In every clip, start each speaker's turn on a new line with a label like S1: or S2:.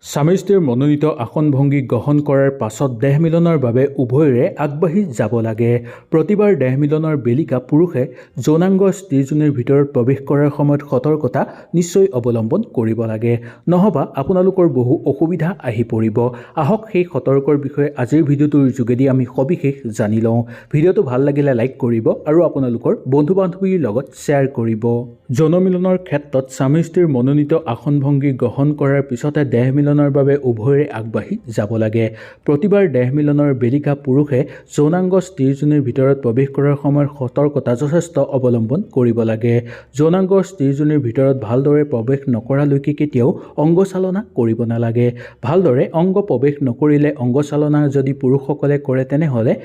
S1: স্বামী স্ত্ৰীৰ মনোনীত আসন-ভংগী গ্ৰহণ কৰাৰ পাছত দেহ মিলনৰ বাবে উভয়ৰে আগবাঢ়ি যাব লাগে। প্ৰতিবাৰ দেহ মিলনৰ বেলিকা পুৰুষে যৌনাংগ স্ত্ৰীজনীৰ ভিতৰত প্ৰৱেশ কৰাৰ সময়ত সতৰ্কতা নিশ্চয় অৱলম্বন কৰিব লাগে, নহবা আপোনালোকৰ বহু অসুবিধা আহি পৰিব। আহক সেই সতৰ্কৰ বিষয়ে আজিৰ ভিডিঅ'টোৰ যোগেদি আমি সবিশেষ জানি লওঁ। ভিডিঅ'টো ভাল লাগিলে লাইক কৰিব আৰু আপোনালোকৰ বন্ধু-বান্ধৱীৰ লগত শ্বেয়াৰ কৰিব। যৌন মিলনৰ ক্ষেত্ৰত স্বামী স্ত্ৰীৰ মনোনীত আসন-ভংগী গ্ৰহণ কৰাৰ পিছতে দেহ মিলনৰ বাবে উভয়ৰে আগবাঢ়ি যাব লাগে। প্ৰতিবাৰ দেহ মিলনৰ বেলিকা পুৰুষে যৌনাংগ স্ত্ৰীজনীৰ ভিতৰত প্ৰৱেশ কৰাৰ সময়ত সতৰ্কতা যথেষ্ট অৱলম্বন কৰিব লাগে। যৌনাংগ স্ত্ৰীজনীৰ ভিতৰত ভালদৰে প্ৰৱেশ নকৰালৈকে কেতিয়াও অংগচালনা কৰিব নালাগে। ভালদৰে অংগ প্ৰৱেশ নকৰিলে অংগচালনা যদি পুৰুষসকলে কৰে তেনেহ'লে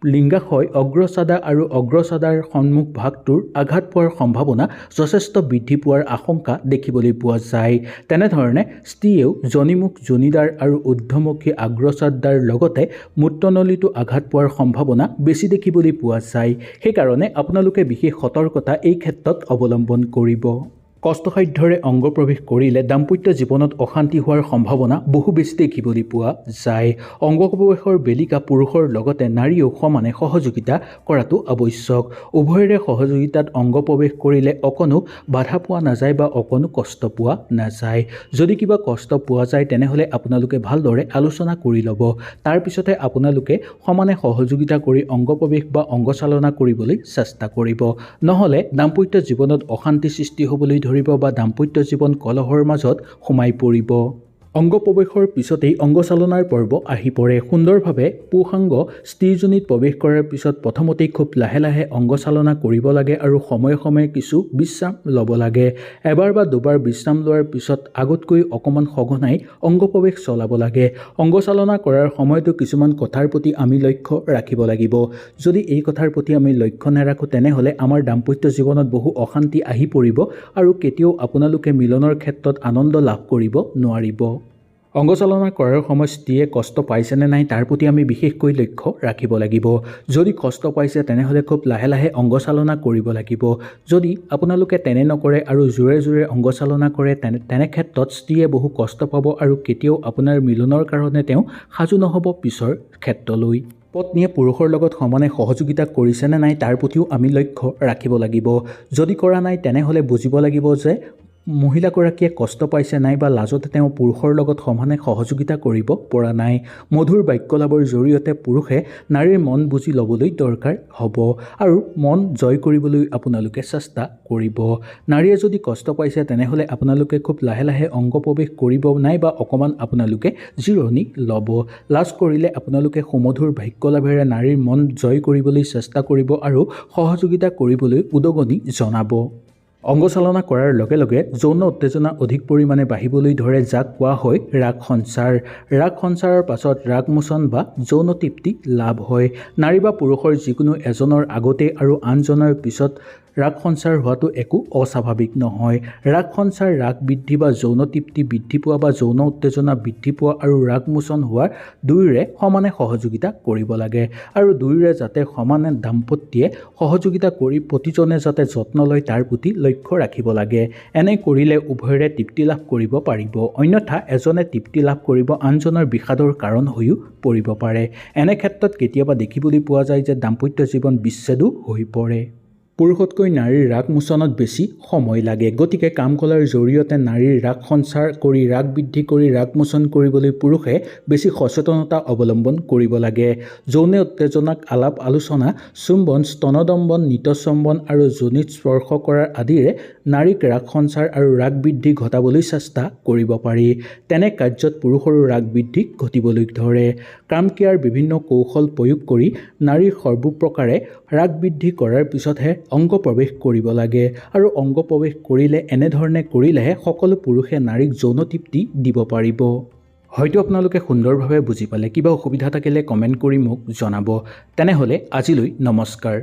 S1: লিংগাশয় অগ্ৰচাদা আৰু অগ্ৰচাদাৰ সন্মুখ ভাগটোৰ আঘাত পোৱাৰ সম্ভাৱনা যথেষ্ট বৃদ্ধি পোৱাৰ আশংকা দেখিবলৈ পোৱা যায়। তেনেধৰণে স্ত্ৰীয়েও যোনিমুখ যোনিদাৰ আৰু ঊৰ্ধ্বমুখী অগ্ৰচাদাৰ লগতে মূত্ৰনলীটো আঘাত পোৱাৰ সম্ভাৱনা বেছি দেখিবলৈ পোৱা যায়। সেইকাৰণে আপোনালোকে বিশেষ সতৰ্কতা এই ক্ষেত্ৰত অৱলম্বন কৰিব। কষ্টসাধ্যৰে অংগ প্ৰৱেশ কৰিলে দাম্পত্য জীৱনত অশান্তি হোৱাৰ সম্ভাৱনা বহু বেছি দেখিবলৈ পোৱা যায়। অংগ প্ৰৱেশৰ বেলিকা পুৰুষৰ লগতে নাৰীয়েও সমানে সহযোগিতা কৰাটো আৱশ্যক। উভয়ৰে সহযোগিতাত অংগ প্ৰৱেশ কৰিলে অকণো বাধা পোৱা নাযায় বা অকণো কষ্ট পোৱা নাযায়। যদি কিবা কষ্ট পোৱা যায় তেনেহ'লে আপোনালোকে ভালদৰে আলোচনা কৰি ল'ব। তাৰপিছতে আপোনালোকে সমানে সহযোগিতা কৰি অংগ প্ৰৱেশ বা অংগচালনা কৰিবলৈ চেষ্টা কৰিব। নহ'লে দাম্পত্য জীৱনত অশান্তি সৃষ্টি হ'বলৈ ধৰিব বা দাম্পত্য জীৱন কলহৰ মাজত সোমাই পৰিব। অংগ প্ৰৱেশৰ পিছতেই অংগচালনাৰ পৰ্ব আহি পৰে। সুন্দৰভাৱে পুৰুষাংগ স্ত্ৰীজনীত প্ৰৱেশ কৰাৰ পিছত প্ৰথমতেই খুব লাহে লাহে অংগচালনা কৰিব লাগে আৰু সময়ে সময়ে কিছু বিশ্ৰাম ল'ব লাগে। এবাৰ বা দুবাৰ বিশ্ৰাম লোৱাৰ পিছত আগতকৈ অকণমান সঘনাই অংগ প্ৰৱেশ চলাব লাগে। অংগচালনা কৰাৰ সময়তো কিছুমান কথাৰ প্ৰতি আমি লক্ষ্য ৰাখিব লাগিব। যদি এই কথাৰ প্ৰতি আমি লক্ষ্য নাৰাখোঁ তেনেহ'লে আমাৰ দাম্পত্য জীৱনত বহু অশান্তি আহি পৰিব আৰু কেতিয়াও আপোনালোকে মিলনৰ ক্ষেত্ৰত আনন্দ লাভ কৰিব নোৱাৰিব। অংগচালনা কৰাৰ সময়ত স্ত্ৰীয়ে কষ্ট পাইছেনে নাই তাৰ প্ৰতি আমি বিশেষকৈ লক্ষ্য ৰাখিব লাগিব। যদি কষ্ট পাইছে তেনেহ'লে খুব লাহে লাহে অংগচালনা কৰিব লাগিব। যদি আপোনালোকে তেনে নকৰে আৰু জোৰে জোৰে অংগচালনা কৰে তেনে ক্ষেত্ৰত স্ত্ৰীয়ে বহু কষ্ট পাব আৰু কেতিয়াও আপোনাৰ মিলনৰ কাৰণে তেওঁ সাজু নহ'ব পিছৰ ক্ষেত্ৰলৈ। পত্নীয়ে পুৰুষৰ লগত সমানে সহযোগিতা কৰিছেনে নাই তাৰ প্ৰতিও আমি লক্ষ্য ৰাখিব লাগিব। যদি কৰা নাই তেনেহ'লে বুজিব লাগিব যে মহিলাগৰাকীয়ে কষ্ট পাইছে নাই বা লাজতে তেওঁ পুৰুষৰ লগত সমানে সহযোগিতা কৰিব পৰা নাই। মধুৰ বাক্যলাভৰ জৰিয়তে পুৰুষে নাৰীৰ মন বুজি ল'বলৈ দৰকাৰ হ'ব আৰু মন জয় কৰিবলৈ আপোনালোকে চেষ্টা কৰিব। নাৰীয়ে যদি কষ্ট পাইছে তেনেহ'লে আপোনালোকে খুব লাহে লাহে অংগ প্ৰৱেশ কৰিব নাই বা অকণমান আপোনালোকে জিৰণি ল'ব। লাজ কৰিলে আপোনালোকে সুমধুৰ বাক্যলাভেৰে নাৰীৰ মন জয় কৰিবলৈ চেষ্টা কৰিব আৰু সহযোগিতা কৰিবলৈ উদগনি জনাব। অংগচালনা কৰাৰ লগে লগে যৌন উত্তেজনা অধিক পৰিমাণে বাঢ়িবলৈ ধৰে, যাক কোৱা হয় ৰাগ সঞ্চাৰ। ৰাগ সঞ্চাৰৰ পাছত ৰাগমোচন বা যৌন তৃপ্তি লাভ হয়। নাৰী বা পুৰুষৰ যিকোনো এজনৰ আগতে আৰু আনজনৰ পিছত ৰাগ সঞ্চাৰ হোৱাটো একো অস্বাভাৱিক নহয়। ৰাগ সঞ্চাৰ ৰাগ বৃদ্ধি বা যৌন তৃপ্তি বৃদ্ধি পোৱা বা যৌন উত্তেজনা বৃদ্ধি পোৱা আৰু ৰাগমোচন হোৱাৰ দুয়োৰে সমানে সহযোগিতা কৰিব লাগে আৰু দুয়োৰে যাতে সমানে দাম্পত্যে সহযোগিতা কৰি প্ৰতিজনে যাতে যত্ন লয় তাৰ প্ৰতি লক্ষ্য ৰাখিব লাগে। এনে কৰিলে উভয়ৰে তৃপ্তি লাভ কৰিব পাৰিব, অন্যথা এজনে তৃপ্তি লাভ কৰিব আনজনৰ বিষাদৰ কাৰণ হৈও পৰিব পাৰে। এনে ক্ষেত্ৰত কেতিয়াবা দেখিবলৈ পোৱা যায় যে দাম্পত্য জীৱন বিচ্ছেদো হৈ পৰে। পুৰুষতকৈ নাৰীৰ ৰাগ মোচনত বেছি সময় লাগে। গতিকে কামকলাৰ জৰিয়তে নাৰীৰ ৰাগ সঞ্চাৰ কৰি ৰাগ বৃদ্ধি কৰি ৰাগ মোচন কৰিবলৈ পুৰুষে বেছি সচেতনতা অৱলম্বন কৰিব লাগে। যৌন উত্তেজনাক আলাপ আলোচনা, চুম্বন, স্তনদম্বন, নিতচম্বন আৰু যোনিত স্পৰ্শ কৰাৰ আদিৰে নাৰীক ৰাগ সঞ্চাৰ আৰু ৰাগ বৃদ্ধি ঘটাবলৈ চেষ্টা কৰিব পাৰি। তেনে কাৰ্যত পুৰুষৰো ৰাগ বৃদ্ধি ঘটিবলৈ ধৰে। কামক্ৰিয়াৰ বিভিন্ন কৌশল প্ৰয়োগ কৰি নাৰীৰ সৰ্বপ্ৰকাৰে ৰাগ বৃদ্ধি কৰাৰ পিছতহে অংগ প্ৰৱেশ কৰিব লাগে আৰু অংগ প্ৰৱেশ কৰিলে এনেধৰণে কৰিলেহে সকলো পুৰুষে নাৰীক যৌন তৃপ্তি দিব পাৰিব। হয়তো আপোনালোকে সুন্দৰভাৱে বুজি পালে। কিবা অসুবিধা থাকিলে কমেণ্ট কৰি মোক জনাব। তেনেহ'লে আজিলৈ নমস্কাৰ।